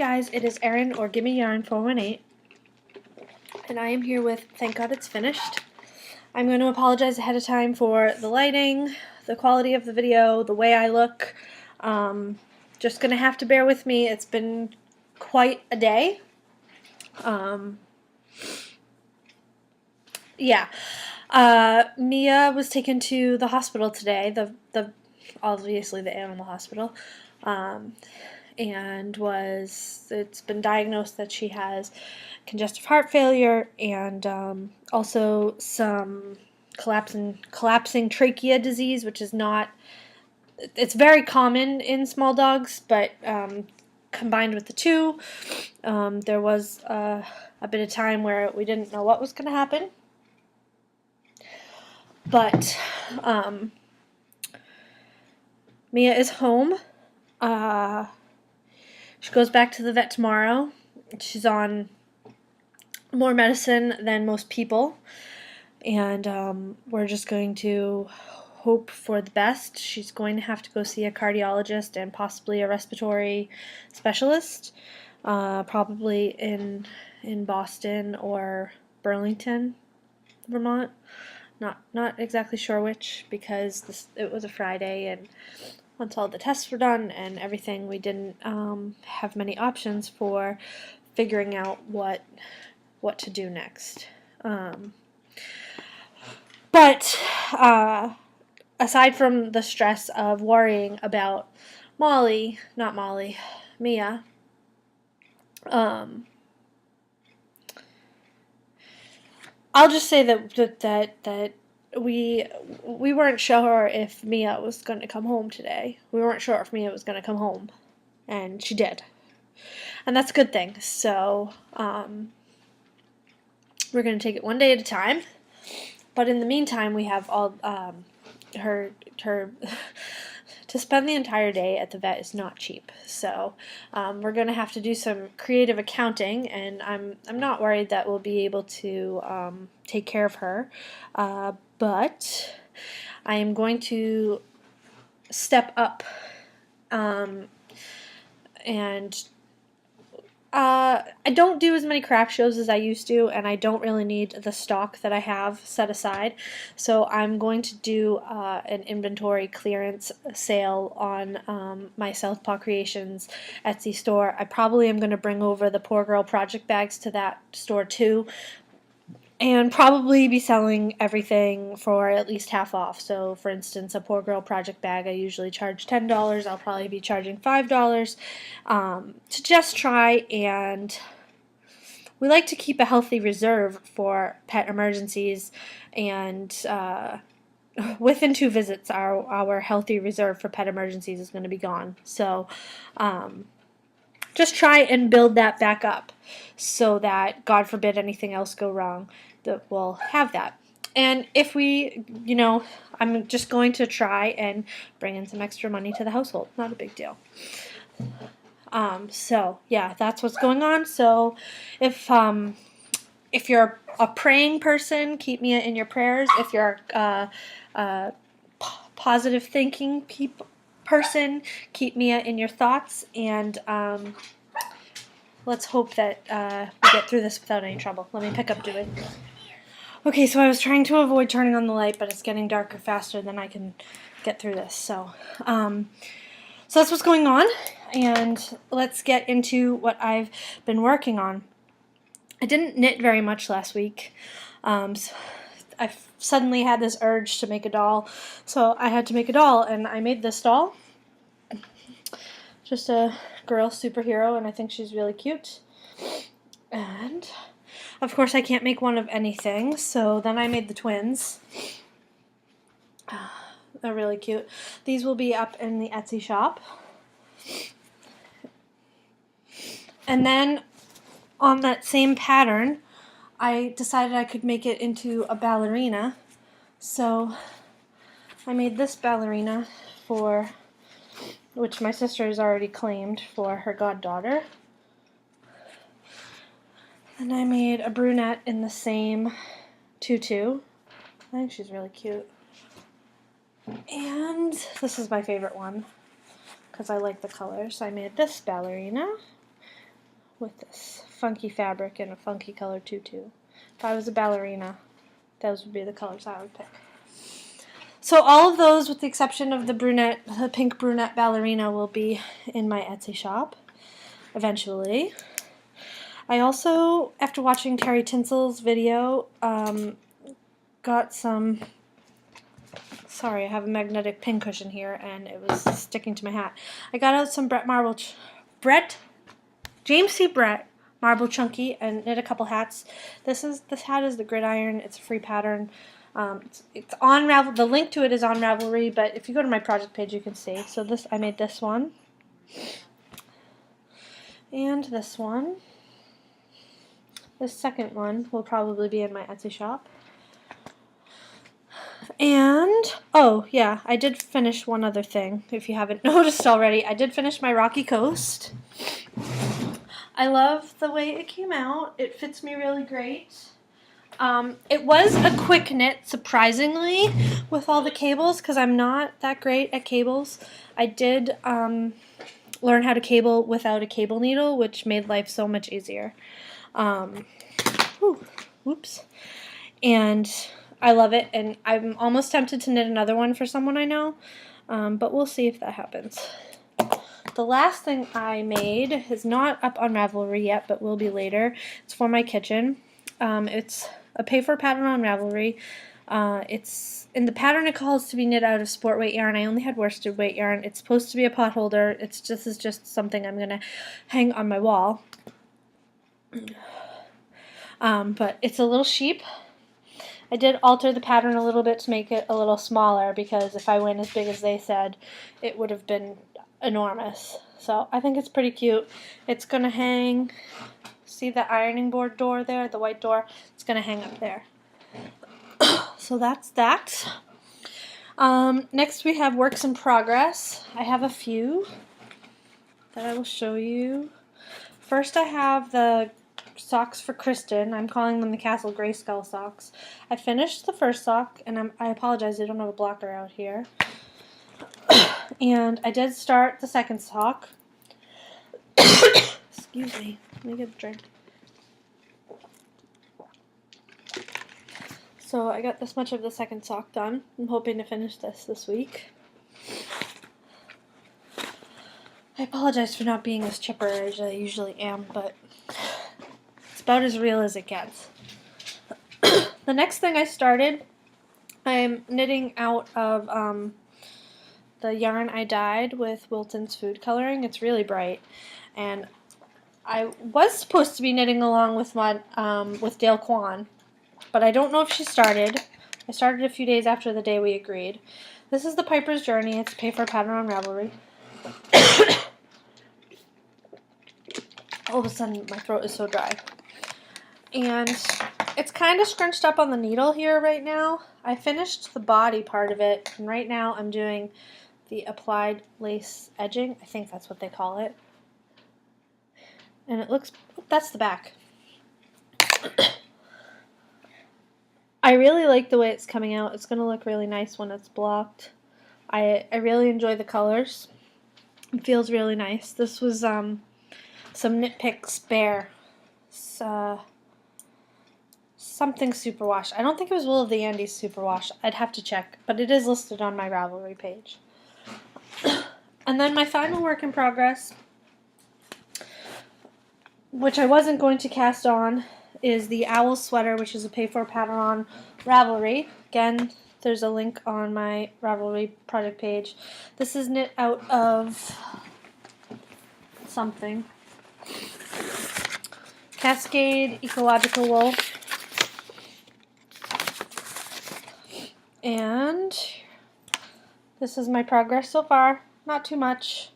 guys, it is Erin or Gimme Yarn 418, and I am here with Thank God It's Finished. I'm going to apologize ahead of time for the lighting, the quality of the video, the way I look. Just going to have to bear with me. It's been quite a day. Mia was taken to the hospital today, obviously the animal hospital, and it's been diagnosed that she has congestive heart failure and also some collapsing trachea disease, which is it's very common in small dogs, but combined with the two, there was a bit of time where we didn't know what was going to happen. But Mia is home. She goes back to the vet tomorrow. She's on more medicine than most people, and we're just going to hope for the best. She's going to have to go see a cardiologist and possibly a respiratory specialist, probably in Boston or Burlington, Vermont. Not exactly sure which, because it was a Friday, and once all the tests were done and everything, we didn't have many options for figuring out what to do next. But aside from the stress of worrying about Mia, I'll just say that we weren't sure if Mia was going to come home today. We weren't sure if Mia was going to come home, and she did. And that's a good thing. So we're going to take it one day at a time. But in the meantime, we have all her to spend the entire day at the vet is not cheap. So we're going to have to do some creative accounting, and I'm not worried that we'll be able to take care of her. But I am going to step up and I don't do as many craft shows as I used to, and I don't really need the stock that I have set aside. So I'm going to do an inventory clearance sale on my Southpaw Creations Etsy store. I probably am going to bring over the Poor Girl project bags to that store too, and probably be selling everything for at least half off. So, for instance, a Poor Girl project bag, I usually charge $10. I'll probably be charging $5 to just try, and we like to keep a healthy reserve for pet emergencies, and within 2 visits, our healthy reserve for pet emergencies is going to be gone. So, just try and build that back up so that, God forbid, anything else go wrong, that we'll have that. And if I'm just going to try and bring in some extra money to the household. Not a big deal. So yeah, that's what's going on. So if you're a praying person, keep me in your prayers. If you're a positive thinking person, keep Mia in your thoughts, and let's hope that we get through this without any trouble. Let me pick up doing. Okay, so I was trying to avoid turning on the light, but it's getting darker faster than I can get through this. So that's what's going on, and let's get into what I've been working on. I didn't knit very much last week. So I suddenly had this urge to make a doll, so I had to make a doll, and I made this doll. Just a girl superhero, and I think she's really cute. And of course I can't make one of anything, so then I made the twins. They're really cute. These will be up in the Etsy shop. And then on that same pattern, I decided I could make it into a ballerina. So I made this ballerina which my sister has already claimed for her goddaughter. And I made a brunette in the same tutu. I think she's really cute. And this is my favorite one because I like the colors. So I made this ballerina with this funky fabric and a funky color tutu. If I was a ballerina, those would be the colors I would pick. So all of those, with the exception of the pink brunette ballerina, will be in my Etsy shop eventually. I also, after watching Terry Tinsel's video, got some... Sorry, I have a magnetic pin cushion here, and it was sticking to my hat. I got out some James C. Brett Marble Chunky, and knit a couple hats. This hat is the Gridiron. It's a free pattern. It's on Ravelry. The link to it is on Ravelry, but if you go to my project page, you can see. So I made this one, and this one. This second one will probably be in my Etsy shop. And, oh yeah, I did finish one other thing, if you haven't noticed already. I did finish my Rocky Coast. I love the way it came out. It fits me really great. It was a quick knit, surprisingly, with all the cables, because I'm not that great at cables. I did learn how to cable without a cable needle, which made life so much easier. Whoops. And I love it, and I'm almost tempted to knit another one for someone I know, but we'll see if that happens. The last thing I made is not up on Ravelry yet, but will be later. It's for my kitchen. It's a pay-for pattern on Ravelry. It's in the pattern it calls to be knit out of sport weight yarn. I only had worsted weight yarn. It's supposed to be a pot holder. This is just something I'm gonna hang on my wall. But it's a little sheep. I did alter the pattern a little bit to make it a little smaller, because if I went as big as they said, it would have been enormous. So I think it's pretty cute. It's going to hang, see the ironing board door there, the white door? It's going to hang up there. So that's that. Next we have works in progress. I have a few that I will show you. First I have the socks for Kristen. I'm calling them the Castle Grayskull socks. I finished the first sock, and I apologize, I don't have a blocker out here. And I did start the second sock. Excuse me, let me get a drink. So I got this much of the second sock done. I'm hoping to finish this week. I apologize for not being as chipper as I usually am, but it's about as real as it gets. The next thing I started, I'm knitting out of the yarn I dyed with Wilton's food coloring. It's really bright, and I was supposed to be knitting along with Dale Kwan, but I don't know if she started. I started a few days after the day we agreed. This is the Piper's Journey. It's a pay-for pattern on Ravelry. All of a sudden, my throat is so dry. And it's kind of scrunched up on the needle here right now. I finished the body part of it, and right now I'm doing the applied lace edging. I think that's what they call it. And it looks, that's the back. I really like the way it's coming out. It's going to look really nice when it's blocked. I really enjoy the colors. It feels really nice. This was some Knit Picks Bear. Something superwash. I don't think it was Wool of the Andes superwash. I'd have to check, but it is listed on my Ravelry page. And then my final work in progress, which I wasn't going to cast on, is the owl sweater, which is a pay-for pattern on Ravelry. Again, there's a link on my Ravelry project page. This is knit out of something. Cascade Ecological Wool. And this is my progress so far. Not too much.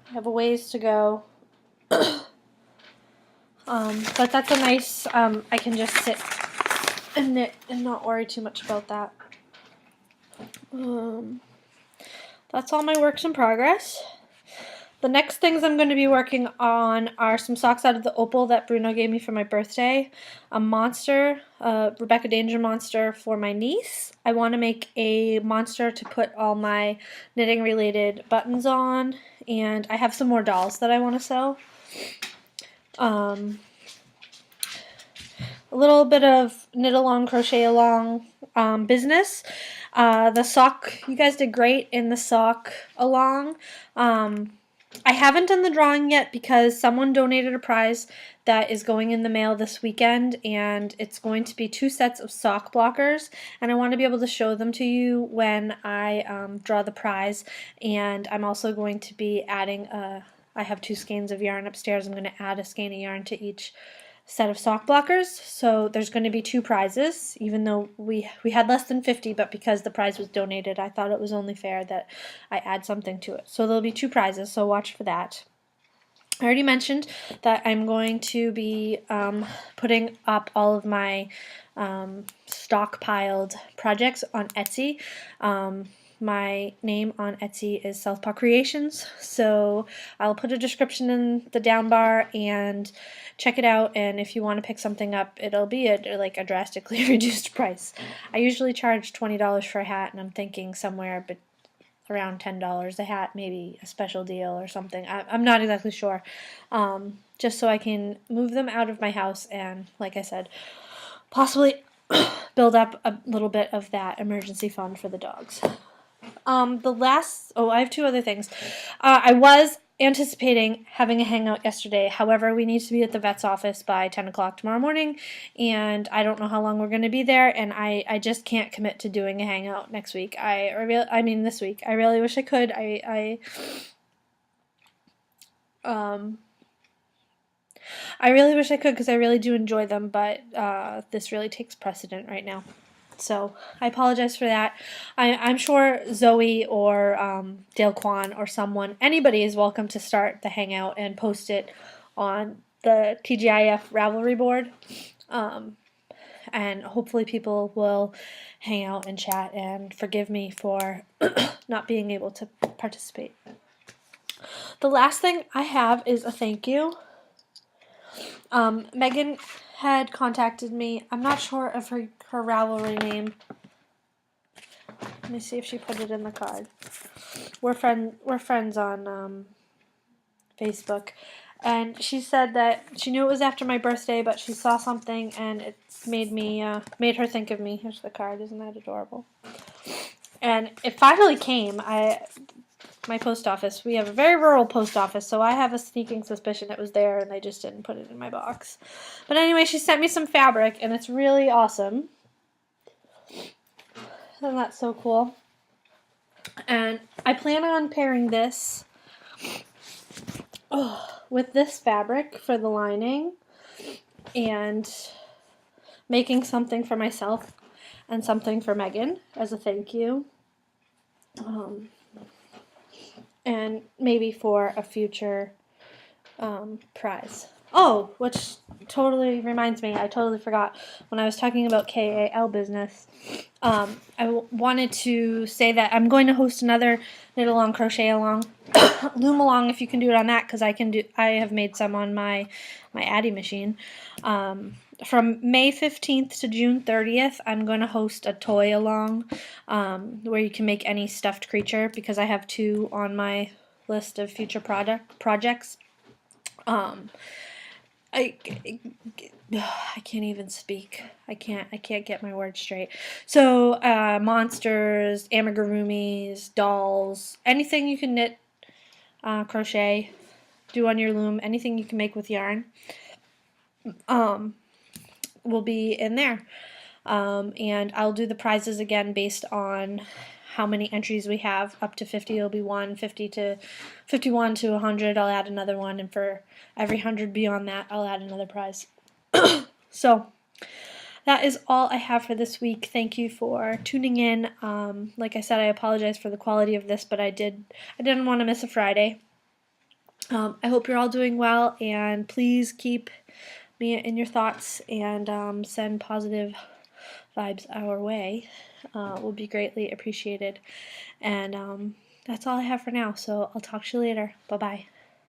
I have a ways to go. But that's a nice, I can just sit and knit and not worry too much about that. That's all my works in progress. The next things I'm going to be working on are some socks out of the opal that Bruno gave me for my birthday, a monster, a Rebecca Danger monster for my niece. I want to make a monster to put all my knitting related buttons on, and I have some more dolls that I want to sew. a little bit of knit along, crochet along business. The sock, you guys did great in the sock along. I haven't done the drawing yet because someone donated a prize that is going in the mail this weekend, and it's going to be 2 sets of sock blockers, and I want to be able to show them to you when I draw the prize. And I'm also going to be adding I have 2 skeins of yarn upstairs. I'm going to add a skein of yarn to each set of sock blockers, so there's going to be 2 prizes, even though we had less than 50, but because the prize was donated, I thought it was only fair that I add something to it. So there'll be 2 prizes, so watch for that. I already mentioned that I'm going to be putting up all of my stockpiled projects on Etsy. My name on Etsy is Southpaw Creations, so I'll put a description in the down bar and check it out, and if you want to pick something up, it'll be at like a drastically reduced price. I usually charge $20 for a hat, and I'm thinking somewhere but around $10 a hat, maybe a special deal or something. I'm not exactly sure, just so I can move them out of my house and, like I said, possibly build up a little bit of that emergency fund for the dogs. I have 2 other things. I was anticipating having a hangout yesterday. However, we need to be at the vet's office by 10 o'clock tomorrow morning, and I don't know how long we're going to be there, and I just can't commit to doing a hangout next week. This week. I really wish I could. I really wish I could because I really do enjoy them, but this really takes precedent right now. So I apologize for that. I'm sure Zoe or Dale Kwan or someone, anybody is welcome to start the hangout and post it on the TGIF Ravelry board. And hopefully people will hang out and chat and forgive me for not being able to participate. The last thing I have is a thank you. Megan had contacted me. I'm not sure of her Ravelry name. Let me see if she put it in the card. We're friends on Facebook, and she said that she knew it was after my birthday, but she saw something and it made her think of me. Here's the card. Isn't that adorable? And it finally came. My post office. We have a very rural post office, so I have a sneaking suspicion it was there and they just didn't put it in my box. But anyway, she sent me some fabric and it's really awesome. Isn't that so cool? And I plan on pairing this with this fabric for the lining and making something for myself and something for Megan as a thank you. And maybe for a future prize. Oh, which totally reminds me, I totally forgot when I was talking about KAL business. I wanted to say that I'm going to host another knit along, crochet along, loom along if you can do it on that, because I have made some on my Addy machine. From May 15th to June 30th, I'm going to host a toy along where you can make any stuffed creature, because I have 2 on my list of future projects. I can't even speak. I can't get my words straight. So monsters, amigurumis, dolls, anything you can knit, crochet, do on your loom, anything you can make with yarn, will be in there. And I'll do the prizes again based on how many entries we have. Up to 50 it'll be 1, 50 to 51 to 100 I'll add another one, and for every 100 beyond that I'll add another prize. So that is all I have for this week. Thank you for tuning in. Like I said, I apologize for the quality of this, but I didn't want to miss a Friday. I hope you're all doing well, and please keep me in your thoughts and send positive vibes our way. Will be greatly appreciated. And that's all I have for now, so I'll talk to you later. Bye-bye.